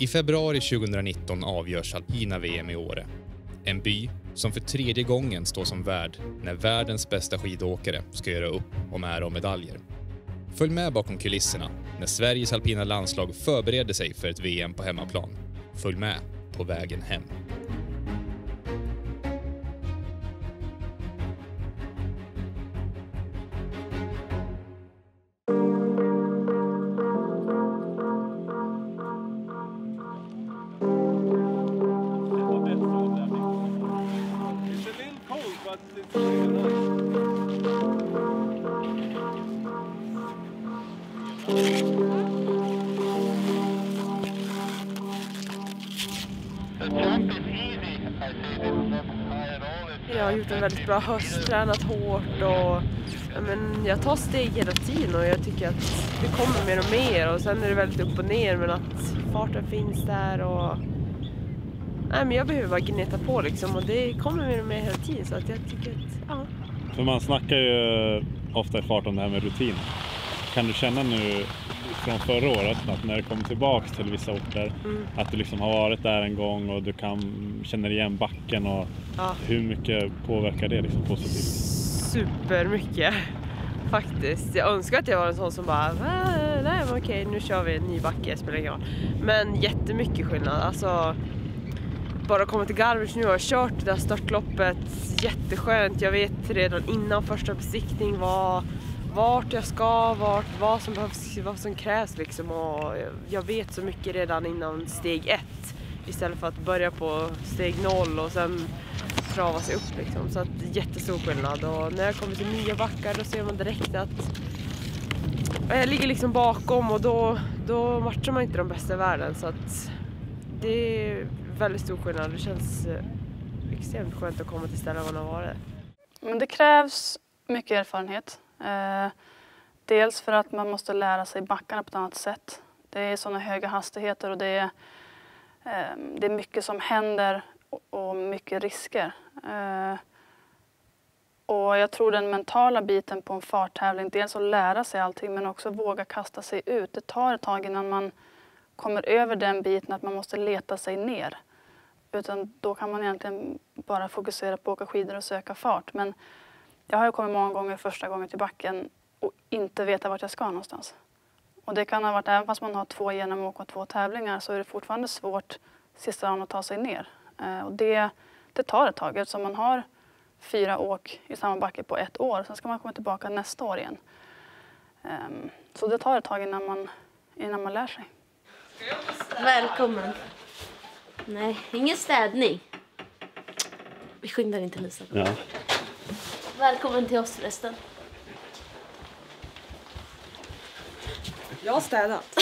I februari 2019 avgörs alpina VM i Åre. En by som för 3:e gången står som värd när världens bästa skidåkare ska göra upp om ära och medaljer. Följ med bakom kulisserna när Sveriges alpina landslag förbereder sig för ett VM på hemmaplan. Följ med på vägen hem. Jag har gjort en väldigt bra höst, tränat hårt och jag tar steg hela tiden och jag tycker att det kommer mer och mer och sen är det väldigt upp och ner men att farten finns där och jag behöver bara gneta på liksom och det kommer mer och mer hela tiden så att jag tycker att För man snackar ju ofta i fart om det här med rutin. Kan du känna nu från förra året att när du kommer tillbaka till vissa orter att du liksom har varit där en gång och du känner igen backen och hur mycket påverkar det liksom positivt? Supermycket faktiskt. Jag önskar att jag var en sån som bara nej men okej, nu kör vi en ny backe, spelar ingen roll. Men jättemycket skillnad. Alltså bara komma till Garmisch nu och har kört det där startloppet jätteskönt. Jag vet redan innan första besiktning vart jag ska, vad som behövs, vad som krävs liksom och jag vet så mycket redan innan steg 1 istället för att börja på steg 0 och sen trava sig upp liksom. Så att jättestor skillnad och när jag kommer till nya backar då ser man direkt att jag ligger liksom bakom och då matchar man inte de bästa i världen så att det är väldigt stor skillnad. Det känns extremt skönt att komma till ställen man har varit. Men det krävs mycket erfarenhet. Dels för att man måste lära sig backarna på ett annat sätt. Det är sådana höga hastigheter och det är mycket som händer och mycket risker. Och jag tror den mentala biten på en farttävling, dels att lära sig allting men också våga kasta sig ut. Det tar ett tag innan man kommer över den biten att man måste leta sig ner. Utan då kan man egentligen bara fokusera på att åka skidor och söka fart. Men jag har ju kommit många gånger första gången till backen och inte veta vart jag ska någonstans. Och det kan ha varit, även fast man har 2 genomåk och 2 tävlingar så är det fortfarande svårt sista dagen att ta sig ner. Och det tar ett tag eftersom man har 4 åk i samma backe på 1 år. Sen ska man komma tillbaka nästa år igen. Så det tar ett tag innan man lär sig. Välkommen. Nej, ingen städning. Vi skyndar inte Lisa. Ja. Välkommen till oss förresten. Jag har städat.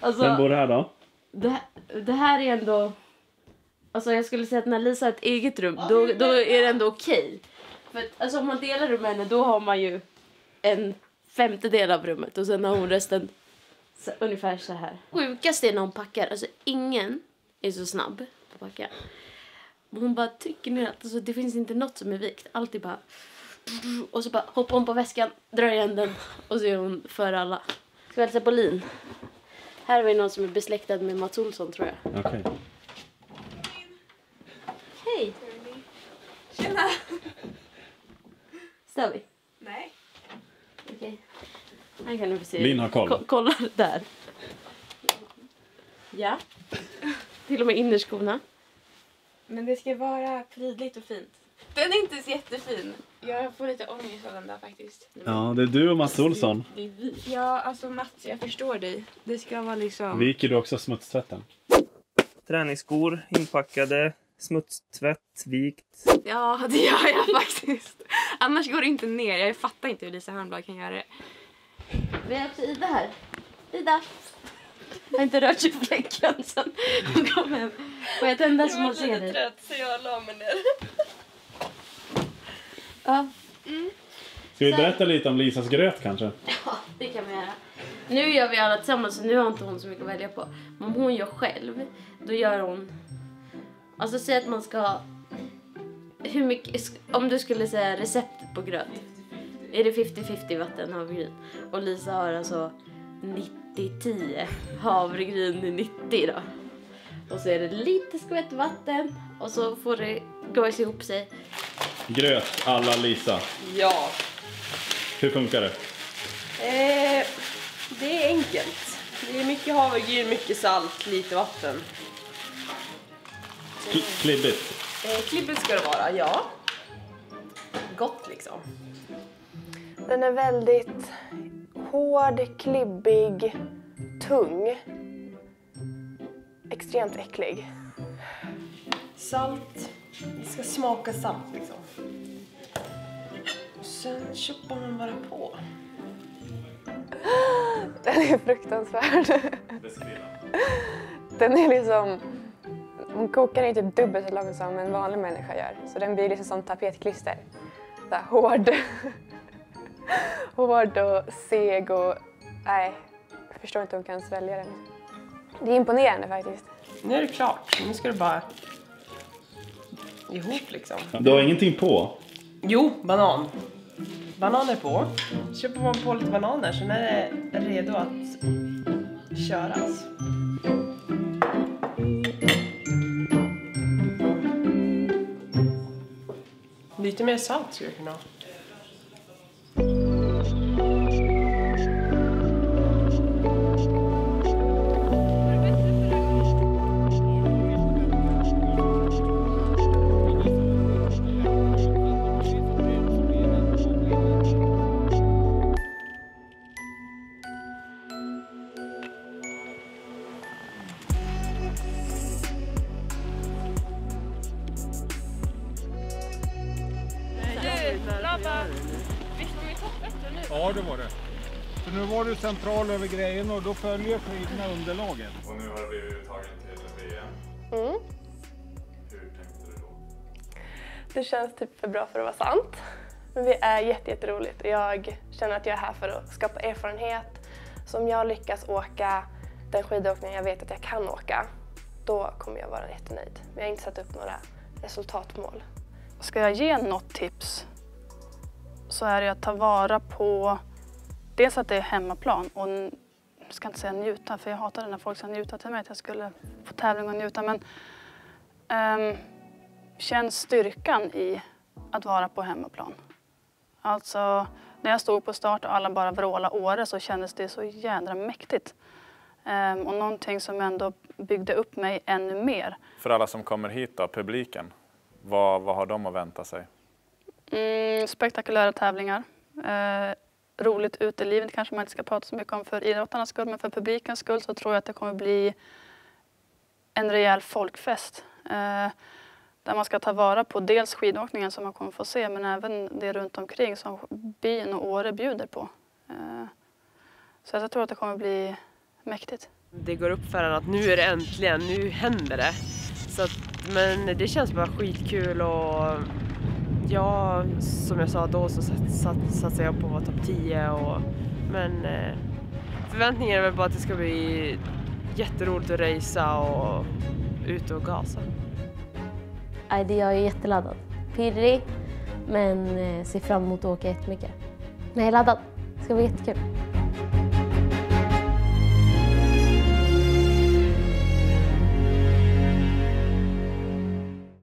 Alltså, Vem bor här då? det här är ändå... Alltså jag skulle säga att när Lisa har ett eget rum, då är det ändå okej. För att, alltså om man delar rum med henne, då har man ju en 1/5 av rummet. Och sen har hon resten ungefär så här. Sjukast är när hon packar. Alltså ingen är så snabb på att packa. Hon bara trycker ner allt. Alltså, det finns inte något som är vikt. Allt är bara... Och så bara hoppar hon på väskan, drar igen den. Och så är hon för alla. Ska vi hälsa på Lin? Här har vi någon som är besläktad med Mats Olsson, tror jag. Okej. Hej! Tjena! Står vi? Nej. Okej. Här kan du få se. Lin har koll. Kolla där. Ja. Till och med innerskorna. Men det ska vara prydligt och fint. Den är inte så jättefin. Jag får lite ångest av den där faktiskt. Ja, det är du och Mats Olsson. Det är vi. Ja, alltså Mats, jag förstår dig. Det ska vara liksom... Viker du också smutstvätten? Träningsskor inpackade, smutstvätt, vikt. Ja, det gör jag faktiskt. Annars går det inte ner. Jag fattar inte hur Lisa Hörnblad kan göra det. Vi har också Ida här. Ida. Jag har inte rört sig på fläcken sen hon kom hem. Och jag tända så man ser dig. Jag var lite trött så jag la mig ner. Ja. Ska vi berätta lite om Lisas gröt kanske? Ja, det kan vi göra. Nu gör vi alla tillsammans så nu har inte hon så mycket att välja på. Men om hon gör själv, då gör hon... Alltså säg att man ska... Hur mycket... Om du skulle säga receptet på gröt. Är det 50-50 vatten, havregryn? Och Lisa har alltså 90-10. Havregryn är 90 då. Och så är det lite skvätt vatten och så får det gås ihop sig. Gröt, alla Lisa. Ja. Hur funkar det? Det är enkelt. Det är mycket havregryn, mycket salt, lite vatten. Klibbigt. Klibbigt ska det vara, ja. Gott liksom. Den är väldigt hård, klibbig, tung. Extremt äcklig. Salt. Vi ska smaka salt liksom. Och sen köper man bara på. Den är fruktansvärd. Den är liksom... Hon kokar inte dubbelt så långt som en vanlig människa gör. Så den blir liksom som tapetklister. Så här, hård. Hård och seg och... Nej, jag förstår inte hur hon kan svälja den. Det är imponerande faktiskt. Nu är det klart. Nu ska det bara ihop liksom. Du har ingenting på? Jo, banan. Banan är på. Köper man på lite bananer så är det redo att köras. Lite mer salt skulle jag kunna ha. Ja, det var det. Så nu var du central över grejerna och då följer skidorna underlaget. Och nu har det blivit tagen till VM. Mm. Hur tänkte du då? Det känns typ för bra för att vara sant. Men det är jätteroligt. Jag känner att jag är här för att skapa erfarenhet. Så om jag lyckas åka den skidåkningen jag vet att jag kan åka, då kommer jag vara jättenöjd. Men jag har inte satt upp några resultatmål. Ska jag ge något tips så är det att ta vara på dels att det är hemmaplan och jag ska inte säga njuta, för jag hatar när folk ska njuta till mig att jag skulle få tävling och njuta, men känn styrkan i att vara på hemmaplan. Alltså när jag stod på start och alla bara vrålade Åre så kändes det så jädra mäktigt. Och någonting som ändå byggde upp mig ännu mer. För alla som kommer hit då, publiken, vad har de att vänta sig? Spektakulära tävlingar. Roligt utelivet kanske man inte ska prata så mycket om för idrottarnas skull, men för publikens skull så tror jag att det kommer bli en rejäl folkfest. Där man ska ta vara på dels skidåkningen som man kommer få se, men även det runt omkring som byn och Åre bjuder på. Så jag tror att det kommer bli mäktigt. Det går upp för en att nu är det äntligen, nu händer det. Så att, men det känns bara skitkul och ja, som jag sa då så satsade jag på att vara topp 10 men förväntningen är väl bara att det ska bli jätteroligt att racea och ut och gasa. Jag är jätteladdad. Pirrig, men ser fram emot att åka jättemycket. Men jag är laddad. Det ska bli jättekul.